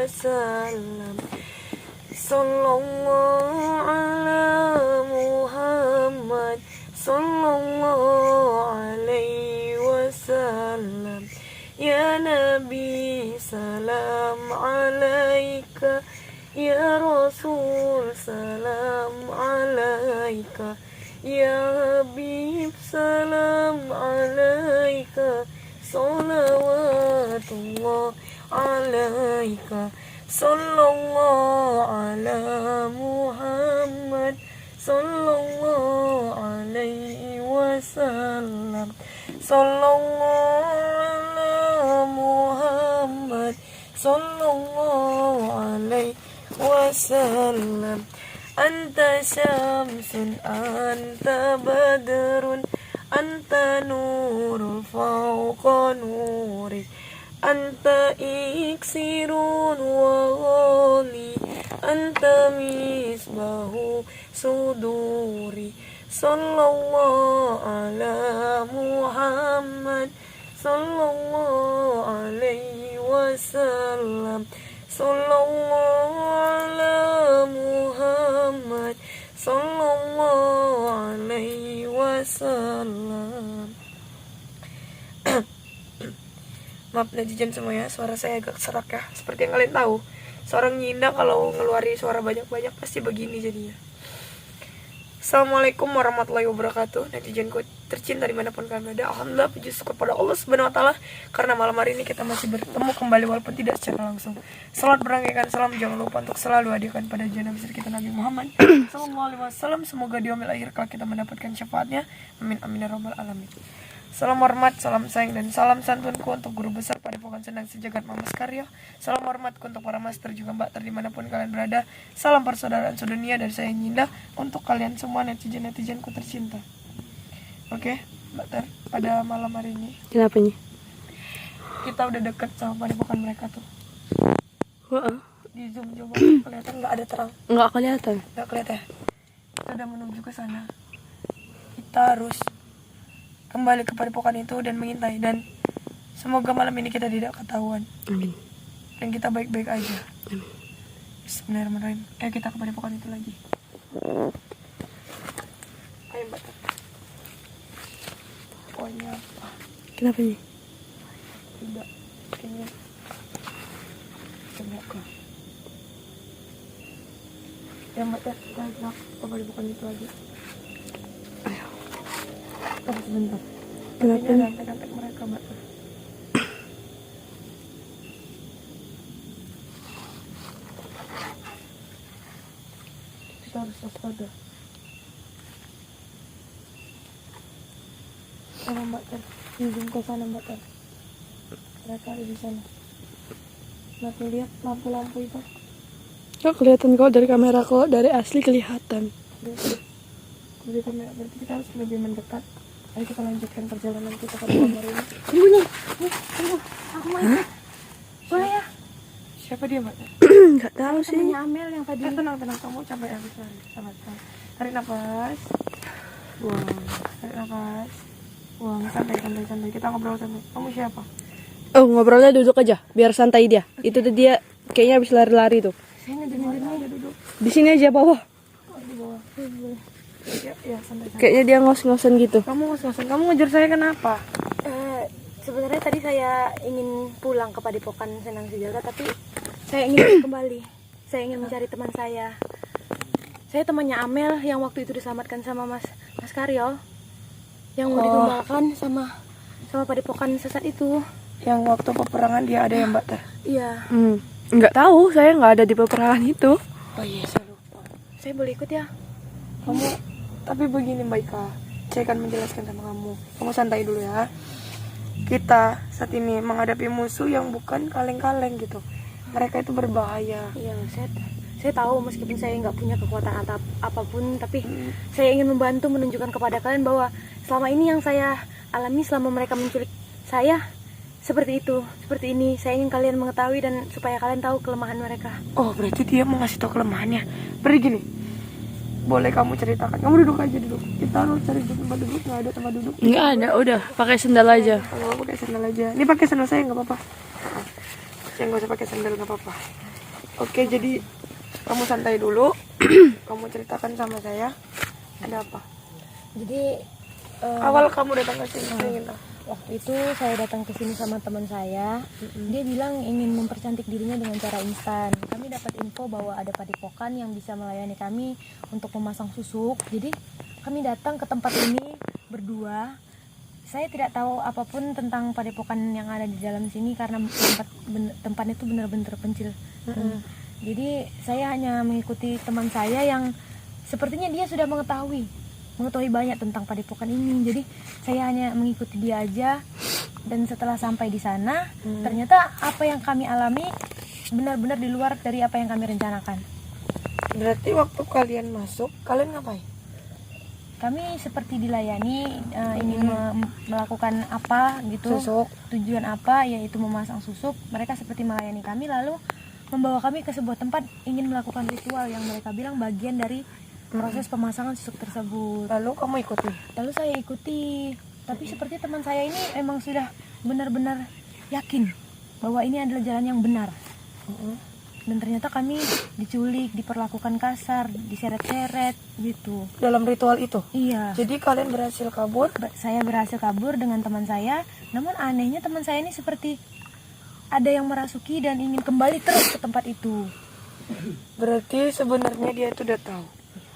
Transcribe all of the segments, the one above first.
wasallam. Sallallahu ala Muhammad, sallallahu alaihi wasallam. Ya Nabi salam alaika, ya Rasul salam alaika, ya Habib salam alaika, salawatullah alaika. Sallallahu ala Muhammad, sallallahu alaihi wasallam. Sallallahu ala Muhammad, sallallahu alaihi wasallam. Anta syamsun, anta badrun, anta nurul fawqa nuri, anta iksirun wa ghali, anta misbahu suduri. Sallallahu ala Muhammad, sallallahu alaihi wasallam. Sallallahu ala Muhammad, sallallahu alaihi wasallam. Maaf netizen semuanya, suara saya agak serak ya. Seperti yang kalian tahu, seorang Nyinda kalau ngeluarin suara banyak-banyak pasti begini jadinya. Assalamualaikum warahmatullahi wabarakatuh. Netizenku tercinta dimanapun kalian berada, alhamdulillah puji syukur pada Allah subhanahu wa ta'ala, karena malam hari ini kita masih bertemu kembali walaupun tidak secara langsung. Salat berangkaikan salam jangan lupa untuk selalu hadirkan pada junjungan besar kita Nabi Muhammad sallallahu alaihi wasallam. Semoga di yaumil akhir kelak kita mendapatkan syafaatnya, amin amin ya rabbal alamin. Salam hormat, salam sayang, dan salam santunku untuk guru besar Padepokan Sendang Sejagat Mas Karyo. Salam hormatku untuk para master juga mbak dimanapun kalian berada. Salam persaudaraan sedunia dari saya Nyinda untuk kalian semua netizen-netizenku tercinta. Oke, Mbak Ter, pada malam hari ini Kenapa nih? kita udah deket sama Padepokan mereka tuh. Di zoom coba kelihatan nggak ada terang? Nggak kelihatan. Nggak kelihatan. Kita udah menuju ke sana. Kita harus kembali ke padepokan itu dan mengintai, dan semoga malam ini kita tidak ketahuan. Amin. Dan kita baik-baik aja. Amin. Bismillahirrahmanirrahim. Ayo kita ke padepokan itu lagi. Ayo Mbak. Pokoknya apa? Kenapa nih? Tidak. Kayaknya semoga. Ya Mbak, kita ke padepokan itu lagi. Tunggu sebentar. Kenapa Ini nih? rantai-rantai mereka, Mbak. Kita harus waspada. Sama Mbak Ter, zoom ke sana Mbak Ter. Mereka ada di sana. Mbak lihat lampu-lampu itu. Kok kelihatan kok dari kamera, kok dari asli kelihatan. Dari kamera, berarti kita harus lebih mendekat. Ayo kita lanjutkan perjalanan kita ke kamar ini. Bunyi. Tunggu, aku mau ikut. Boleh ya? Siapa dia, Mbak? Nggak tahu sih. Temennya Amel yang tadi. Tenang, kamu capek habis lari. Sabar. Tarik nafas. Buang. Tarik nafas. Buang. Santai. Kita ngobrol santai. Kamu siapa? Oh, ngobrolnya duduk aja, biar santai dia. Itu tuh dia kayaknya habis lari-lari tuh. Saya aja duduk. Di sini aja bawah. Di bawah. Ya, santai. Kayaknya dia ngos-ngosan gitu. Kamu ngos-ngosan. Kamu ngejar saya kenapa? Sebenarnya tadi saya ingin pulang ke Padepokan Sendang Sejagat, tapi saya ingin kembali. Saya ingin mencari teman saya. Saya temannya Amel yang waktu itu diselamatkan sama Mas Karyo, yang mau ditumbalkan sama Padepokan sesat itu. Yang waktu peperangan dia ada ya, Mbak Ter? Iya. Nggak tahu, saya nggak ada di peperangan itu. Oh iya, saya lupa. Saya boleh ikut ya? Kamu, tapi begini Mbak Ika, saya akan menjelaskan sama kamu. Kamu santai dulu ya. Kita saat ini menghadapi musuh yang bukan kaleng-kaleng gitu. Mereka itu berbahaya. Iya, saya tahu meskipun saya nggak punya kekuatan apapun, tapi saya ingin membantu menunjukkan kepada kalian bahwa selama ini yang saya alami selama mereka menculik saya seperti ini. Saya ingin kalian mengetahui dan supaya kalian tahu kelemahan mereka. Oh, berarti dia mau ngasih tahu kelemahannya. Berarti gini, boleh kamu ceritakan. Kamu duduk aja duduk. Kita harus cari tempat duduk. Nggak ada tempat duduk. Nggak ada, udah pakai sendal aja. Kalau pakai sandal aja. Ini pakai sandal saya nggak apa-apa. Saya nggak usah pakai sandal nggak apa-apa. Oke, jadi kamu santai dulu. Kamu ceritakan sama saya. Ada apa? Jadi Awal kamu datang ke sini, saya ingin tahu. waktu itu saya datang ke sini sama teman saya. Dia bilang ingin mempercantik dirinya dengan cara instan. Kami dapat info bahwa ada padepokan yang bisa melayani kami untuk memasang susuk. Jadi kami datang ke tempat ini berdua. Saya tidak tahu apapun tentang padepokan yang ada di dalam sini karena tempatnya itu benar-benar terpencil. Jadi saya hanya mengikuti teman saya yang sepertinya dia sudah mengetahui banyak tentang padepokan ini. Jadi saya hanya mengikuti dia aja, dan setelah sampai di sana ternyata apa yang kami alami benar-benar di luar dari apa yang kami rencanakan. Berarti waktu kalian masuk, kalian ngapain? Kami seperti dilayani, ingin melakukan apa gitu, Susuk. tujuan apa, yaitu memasang susuk. Mereka seperti melayani kami, lalu membawa kami ke sebuah tempat ingin melakukan ritual yang mereka bilang bagian dari proses pemasangan susuk tersebut. Lalu kamu ikuti? Lalu saya ikuti, tapi seperti teman saya ini emang sudah benar-benar yakin bahwa ini adalah jalan yang benar. Dan ternyata kami diculik, diperlakukan kasar, diseret-seret gitu. Dalam ritual itu? Iya. Jadi kalian berhasil kabur? Saya berhasil kabur dengan teman saya. Namun anehnya teman saya ini seperti ada yang merasuki dan ingin kembali terus ke tempat itu. Berarti sebenarnya dia itu udah tahu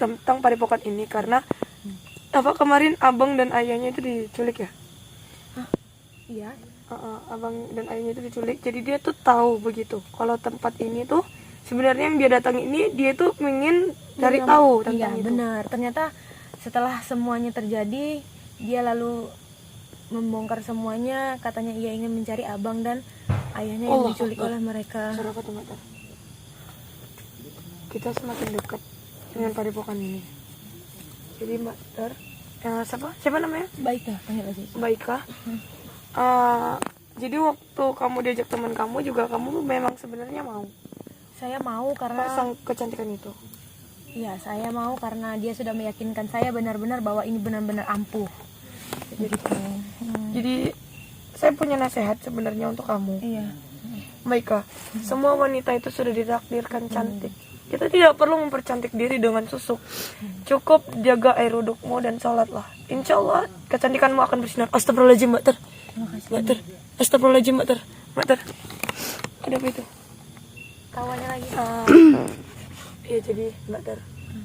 tentang padepokan ini karena apa kemarin abang dan ayahnya itu diculik ya? Iya. Abang dan ayahnya itu diculik, jadi dia tuh tahu begitu kalau tempat ini tuh sebenarnya yang dia datang ini dia tuh ingin cari tahu tentang Iya, itu. benar. Ternyata setelah semuanya terjadi, dia lalu membongkar semuanya. Katanya ia ingin mencari abang dan ayahnya yang Allah diculik Akbar. oleh mereka. Suara apa tuh, Mata? Kita semakin dekat dengan padepokan ini. Jadi Mbak Ter, siapa namanya? Baiklah, panggil aja. Baikah. Jadi waktu kamu diajak teman kamu juga kamu memang sebenarnya mau Saya mau karena pasang kecantikan itu. iya, saya mau karena dia sudah meyakinkan saya benar-benar bahwa ini benar-benar ampuh. Gitu. Jadi saya punya nasihat sebenarnya untuk kamu. Iya. Baiklah, semua wanita itu sudah ditakdirkan cantik. Kita tidak perlu mempercantik diri dengan susuk. Cukup jaga air wudukmu dan sholatlah. Insya Allah kecantikanmu akan bersinar. Astagfirullahaladzim, Mbak Ter. Mbak Ter. Astagfirullahaladzim, Mbak Ter. Mbak Ter. Ada apa itu? Kawannya lagi. Iya, jadi Mbak Ter,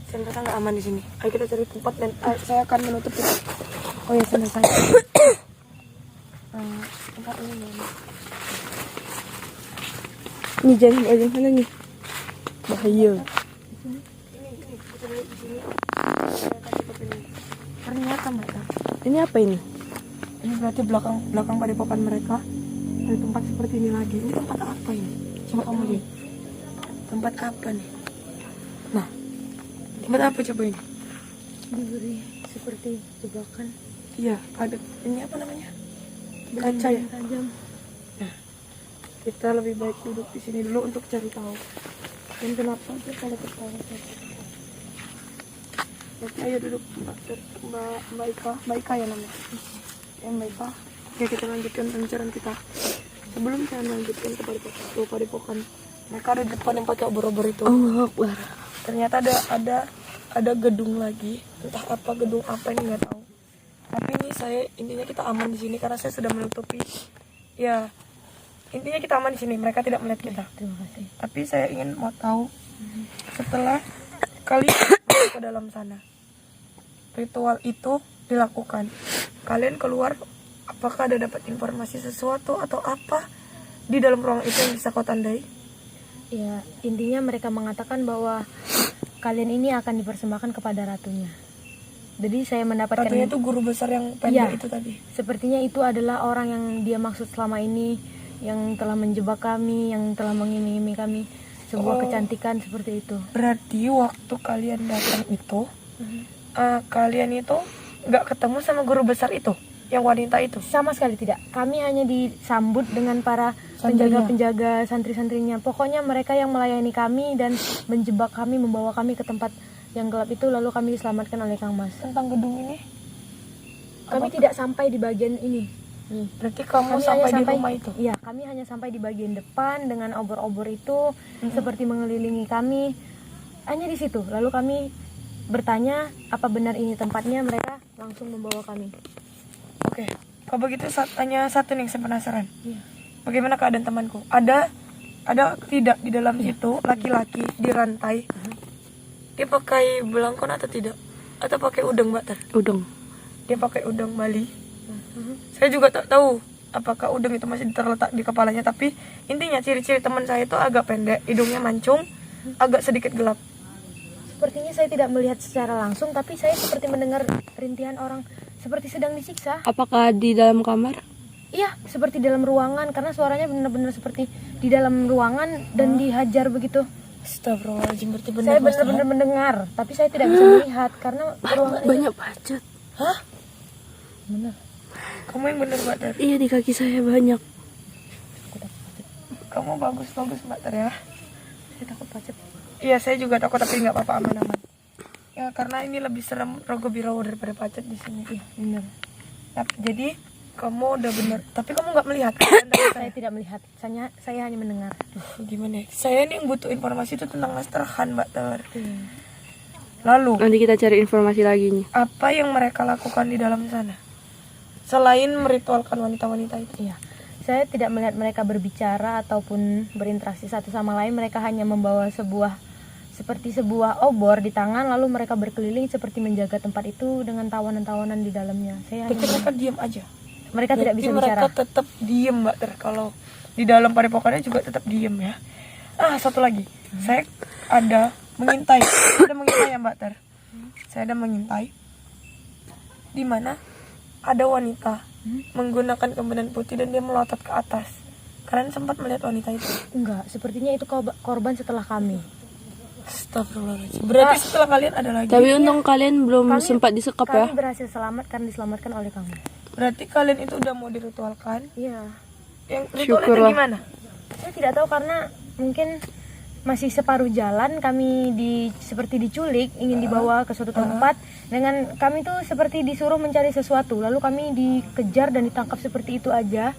saya merasa nggak aman di sini. Ayo kita cari tempat dan saya akan menutup itu. Oh ya, sambil saya. Tempat ini mana? Ini jangan mana nih? Bahaya. Ini kita lihat di sini. Saya akan tutup ini. Ternyata Mbak Ter, Ini apa ini? ini berarti belakang padepokan mereka. Ada tempat seperti ini lagi. Ini tempat apa ini? Coba kamu lihat. Tempat apa nih? Nah, tempat apa coba ini? Diberi seperti jebakan. Iya, ada. Ini apa namanya? Kaca ya. Tajam. Kita lebih baik duduk di sini dulu untuk cari tahu. Dan kenapa dia kalau ketawa saja? Oke, ayo duduk Mbak Ika ya namanya. Mbak Ika. Oke, kita lanjutkan pembicaraan kita. Sebelum saya melanjutkan ke padepokan, mereka ada di depan yang pakai obor-obor itu. Allah Akbar. Ternyata ada gedung lagi, entah apa gedung apa ini nggak tahu. Tapi ini intinya kita aman di sini karena saya sudah menutupi. Ya, intinya kita aman di sini, mereka tidak melihat kita. Terima kasih. Tapi saya ingin mau tahu setelah kalian masuk ke dalam sana, ritual itu dilakukan, kalian keluar, apakah ada dapat informasi sesuatu atau apa di dalam ruang itu yang bisa kau tandai? Ya, intinya mereka mengatakan bahwa kalian ini akan dipersembahkan kepada ratunya. Jadi saya mendapatkan Ratunya itu guru besar yang Iya. pendek itu tadi. sepertinya itu adalah orang yang dia maksud selama ini, yang telah menjebak kami, yang telah mengiming-imingi kami sebuah kecantikan seperti itu. Berarti waktu kalian datang itu, kalian itu nggak ketemu sama guru besar itu, yang wanita itu? Sama sekali tidak. Kami hanya disambut dengan para Santrinya. penjaga-penjaga santri-santrinya. Pokoknya mereka yang melayani kami dan menjebak kami, membawa kami ke tempat yang gelap itu, lalu kami diselamatkan oleh Kang Mas. Tentang gedung ini? Kami tidak sampai di bagian ini. Berarti kamu Kami sampai hanya di rumah itu. Iya, kami hanya sampai di bagian depan dengan obor-obor itu seperti mengelilingi kami. Hanya di situ. Lalu kami bertanya apa benar ini tempatnya, mereka langsung membawa kami. Oke. Kalau begitu hanya satu nih yang saya penasaran. Iya. Bagaimana keadaan temanku? Ada tidak di dalam situ laki-laki dirantai? Dia pakai belangkon atau tidak? Atau pakai udeng, Mbak Ter? Udang. Dia pakai udeng Bali. Saya juga tak tahu apakah udeng itu masih terletak di kepalanya, tapi intinya ciri-ciri teman saya itu agak pendek, hidungnya mancung, agak sedikit gelap. Sepertinya saya tidak melihat secara langsung, tapi saya seperti mendengar rintihan orang seperti sedang disiksa. Apakah di dalam kamar? Iya, seperti dalam ruangan, karena suaranya benar-benar seperti di dalam ruangan dan dihajar begitu. Astagfirullahaladzim, berarti Saya benar benar-benar mendengar, tapi saya tidak bisa melihat karena ruangan itu. Banyak bacot. Hah? Benar. Kamu yang benar, Mbak Ter. Iya, di kaki saya banyak. Kamu bagus Mbak Ter ya. Saya takut pacet. Iya, saya juga takut, tapi nggak apa-apa, aman-aman. Ya, karena ini lebih serem Rogo Birawo daripada pacet di sini. Iya, benar. Jadi kamu udah benar, tapi kamu nggak melihat. Saya tidak melihat, saya hanya mendengar. Gimana ya? Saya nih yang butuh informasi itu tentang Master Han, Mbak Ter. Lalu Nanti kita cari informasi lagi nih. apa yang mereka lakukan di dalam sana selain meritualkan wanita-wanita itu? Iya. Saya tidak melihat mereka berbicara ataupun berinteraksi satu sama lain. Mereka hanya membawa seperti sebuah obor di tangan, lalu mereka berkeliling seperti menjaga tempat itu dengan tawanan-tawanan di dalamnya. Saya Tapi hanya mereka diam aja. mereka tidak bisa mereka bicara. tetap diem, Mbak Ter. Kalau di dalam padepokannya juga tetap diem ya. Satu lagi, saya ada mengintai ya, Mbak Ter. Saya ada mengintai di mana ada wanita menggunakan kembanan putih dan dia melotot ke atas. Kalian sempat melihat wanita itu? Enggak, sepertinya itu korban setelah kami. Astagfirullahaladzim. Berarti setelah kalian ada lagi. Tapi untung kalian belum sempat disekap ya. Kami berhasil selamat karena diselamatkan oleh kamu. Berarti kalian itu udah mau diritualkan. Iya. Yang ritualnya itu Syukurlah. gimana? Saya tidak tahu karena mungkin masih separuh jalan kami seperti diculik, ingin dibawa ke suatu tempat dengan kami tuh seperti disuruh mencari sesuatu, lalu kami dikejar dan ditangkap seperti itu aja.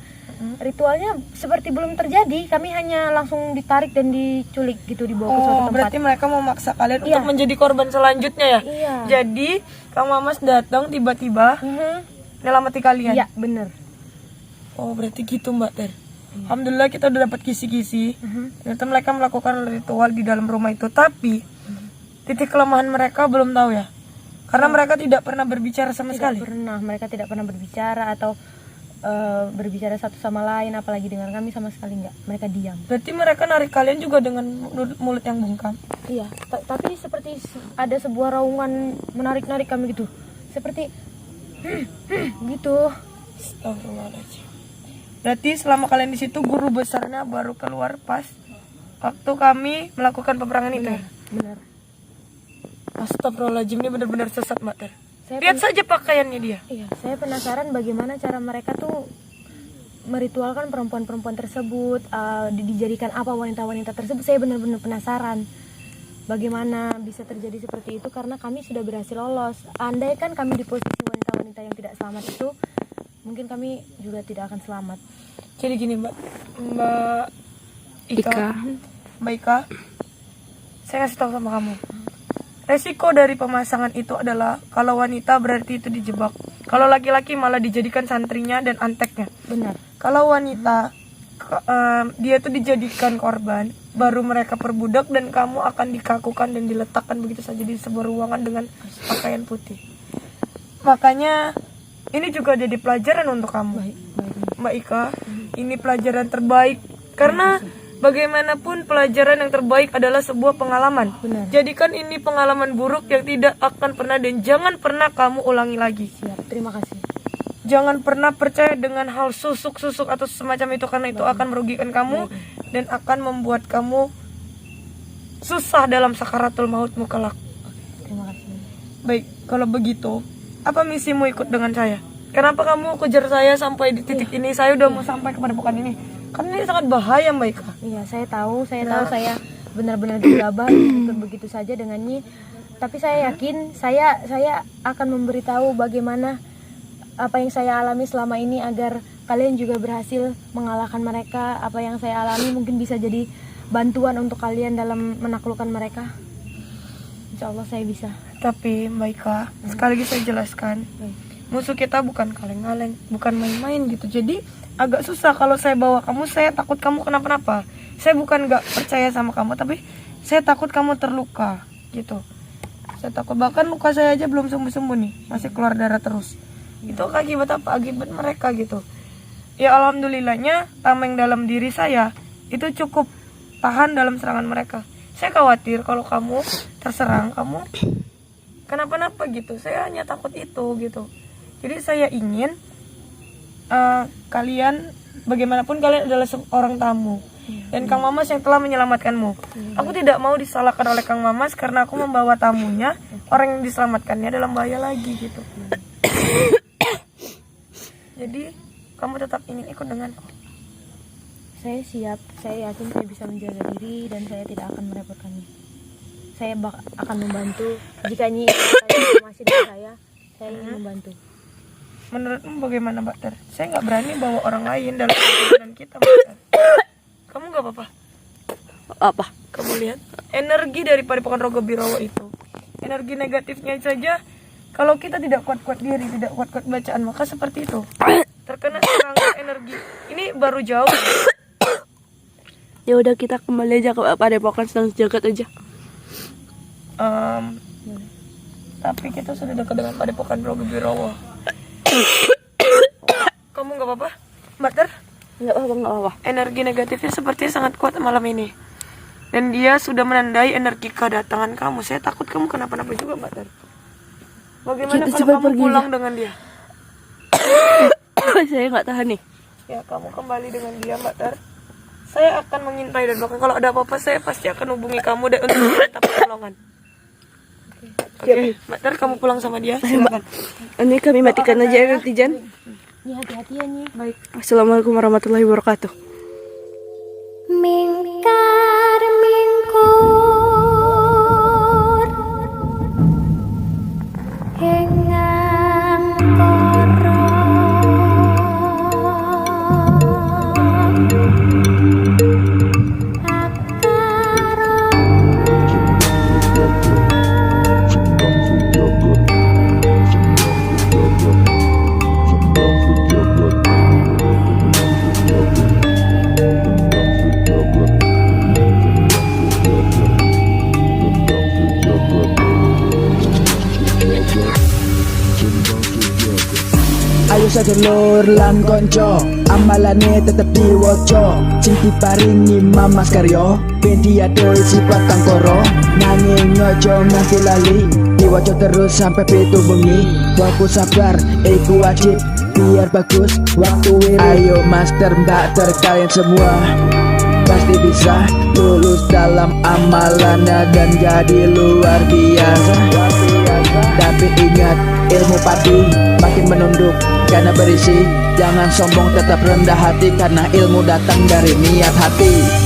Ritualnya seperti belum terjadi, kami hanya langsung ditarik dan diculik gitu, dibawa ke suatu tempat. Berarti mereka mau maksa kalian Iya. untuk menjadi korban selanjutnya ya? Iya. Jadi Kang Mamas datang tiba-tiba nyelamati kalian. Iya, bener. Oh, berarti gitu, Mbak Ter. Alhamdulillah kita udah dapat kisi-kisi. Ternyata mereka melakukan ritual di dalam rumah itu, tapi titik kelemahan mereka belum tahu ya. Karena mereka tidak pernah berbicara sama sekali. Mereka tidak pernah berbicara atau berbicara satu sama lain, apalagi dengan kami sama sekali enggak. Mereka diam. Berarti mereka narik kalian juga dengan mulut yang bungkam. Iya, tapi seperti ada sebuah raungan menarik-narik kami gitu. Seperti gitu. Astagfirullahaladzim. Berarti selama kalian di situ guru besarnya baru keluar pas waktu kami melakukan peperangan itu. Benar. Astagfirullahaladzim, ini benar-benar sesat, Mbak Ter. Saya Lihat saja pakaiannya dia. Iya, saya penasaran bagaimana cara mereka tuh meritualkan perempuan-perempuan tersebut, dijadikan apa wanita-wanita tersebut. Saya benar-benar penasaran bagaimana bisa terjadi seperti itu karena kami sudah berhasil lolos. Andai kan kami di posisi wanita-wanita yang tidak selamat itu, mungkin kami juga tidak akan selamat. Jadi gini, Mbak Ika. Mbak Ika, saya kasih tahu sama kamu. Resiko dari pemasangan itu adalah kalau wanita berarti itu dijebak. Kalau laki-laki malah dijadikan santrinya dan anteknya. Benar. Kalau wanita dia tuh dijadikan korban, baru mereka perbudak dan kamu akan dikakukan dan diletakkan begitu saja di sebuah ruangan dengan pakaian putih. Makanya ini juga jadi pelajaran untuk kamu, Mbak Ika. Ini pelajaran terbaik karena bagaimanapun pelajaran yang terbaik adalah sebuah pengalaman. Benar. Jadikan ini pengalaman buruk yang tidak akan pernah dan jangan pernah kamu ulangi lagi. Siap, terima kasih. Jangan pernah percaya dengan hal susuk-susuk atau semacam itu karena itu akan merugikan kamu dan akan membuat kamu susah dalam sakaratul mautmu kelak. Terima kasih. Baik, kalau begitu, apa misimu ikut dengan saya? Kenapa kamu kejar saya sampai di titik ini? Saya udah mau sampai ke padepokan ini. Karena ini sangat bahaya, Mbak Ika. Iya, saya tahu saya benar-benar gegabah ikut begitu saja dengan Nyi. Tapi saya yakin saya akan memberitahu bagaimana apa yang saya alami selama ini agar kalian juga berhasil mengalahkan mereka. Apa yang saya alami mungkin bisa jadi bantuan untuk kalian dalam menaklukkan mereka. Insya Allah saya bisa. Tapi Mbak Ika, sekali lagi saya jelaskan, musuh kita bukan kaleng-kaleng, bukan main-main gitu. Jadi agak susah kalau saya bawa kamu, saya takut kamu kenapa-napa. Saya bukan gak percaya sama kamu, tapi saya takut kamu terluka gitu. Saya takut, bahkan luka saya aja belum sembuh-sembuh nih, masih keluar darah terus. Itu akibat apa? Akibat mereka gitu. Ya alhamdulillahnya tameng dalam diri saya itu cukup tahan dalam serangan mereka. Saya khawatir kalau kamu terserang, kamu kenapa-napa gitu. Saya hanya takut itu gitu. Jadi saya ingin kalian, bagaimanapun kalian adalah seorang tamu, dan Kang Mamas yang telah menyelamatkanmu. Aku tidak mau disalahkan oleh Kang Mamas karena aku membawa tamunya, orang yang diselamatkannya dalam bahaya lagi gitu. Jadi kamu tetap ingin ikut denganku. Saya siap, saya yakin saya bisa menjaga diri dan saya tidak akan merepotkannya. Saya akan membantu. Jika ini informasi dari saya ingin membantu. Menurutmu bagaimana, Mbak Ter? Saya nggak berani bawa orang lain dalam perjalanan kita, Mbak Ter. Kamu nggak apa-apa? Apa? Kamu lihat energi dari Padepokan Rogo Birowo itu, energi negatifnya saja. Kalau kita tidak kuat-kuat diri, tidak kuat-kuat bacaan, maka seperti itu. Terkena serangan energi. Ini baru jauh. Ya udah, kita kembali aja ke Padepokan Senang Sejagat aja. Tapi kita sudah dekat dengan Padepokan Rogo Birowo. Kamu nggak apa-apa, Mbak Ter? Nggak apa-apa. Energi negatifnya sepertinya sangat kuat malam ini. Dan dia sudah menandai energi kedatangan kamu. Saya takut kamu kenapa-napa juga, Mbak Ter. Bagaimana Kita kalau cepat kamu pergi pulang aja. dengan dia? Saya nggak tahan nih. Ya, kamu kembali dengan dia, Mbak Ter. Saya akan mengintai dan bahkan kalau ada apa-apa saya pasti akan hubungi kamu dan untuk minta pertolongan. Oke, Mbak Ter, kamu pulang sama dia. Silakan. Ini kami matikan aja ya, Tijan. Ini hati-hati ya nih. Baik. Assalamualaikum warahmatullahi wabarakatuh. Mingkar mingkur hengang koro Ayo sedulur lan konco, amalane tetep diwoco. Sing diparingi Mamas Karyo, ben diadoh sifat tangkoro. Nanging ojo nganti lali, diwoco terus sampai pitu bengi. Fokus sabar, iku wajib, biar bagus waktu ini. Ayo master mbak ter kalian semua pasti bisa lulus dalam amalannya dan jadi luar biasa. Tapi ingat, ilmu padi makin menunduk karena berisi. Jangan sombong, tetap rendah hati karena ilmu datang dari niat hati.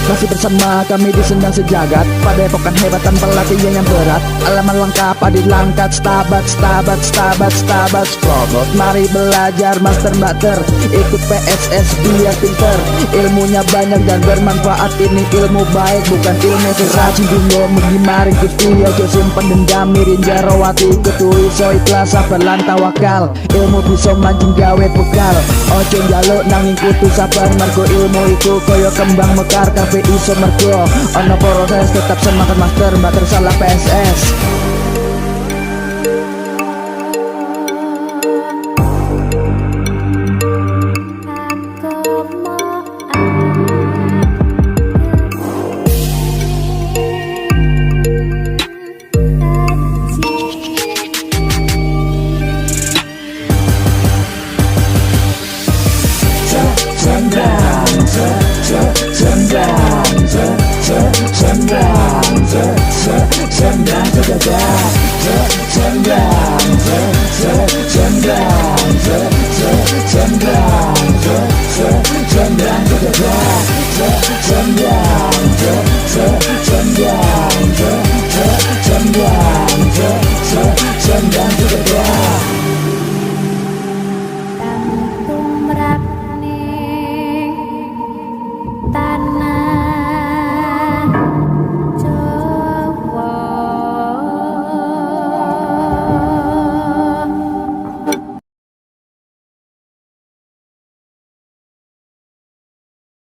Masih bersama kami di Sendang Sejagat, Padepokan hebat tanpa latihan yang berat. Alaman lengkap adit langkat, stabat, stabat, stabat, stabat, strobot. Mari belajar master mater, ikut PSS biar pinter. Ilmunya banyak dan bermanfaat, ini ilmu baik bukan ilmu seracin. Bingung mengimari gusti, ojo simpen dendam mirin jarawati. Ketui so ikhlas sabar lan tawakal, ilmu bisa mancing gawe bekal. Ojo njaluk nanging kudu sabar, mergo ilmu itu koyo kembang mekar. Kabeh iso mergo ono proses, tetap semangat master, mbak tersalah PSS. Sendang sejagat. dan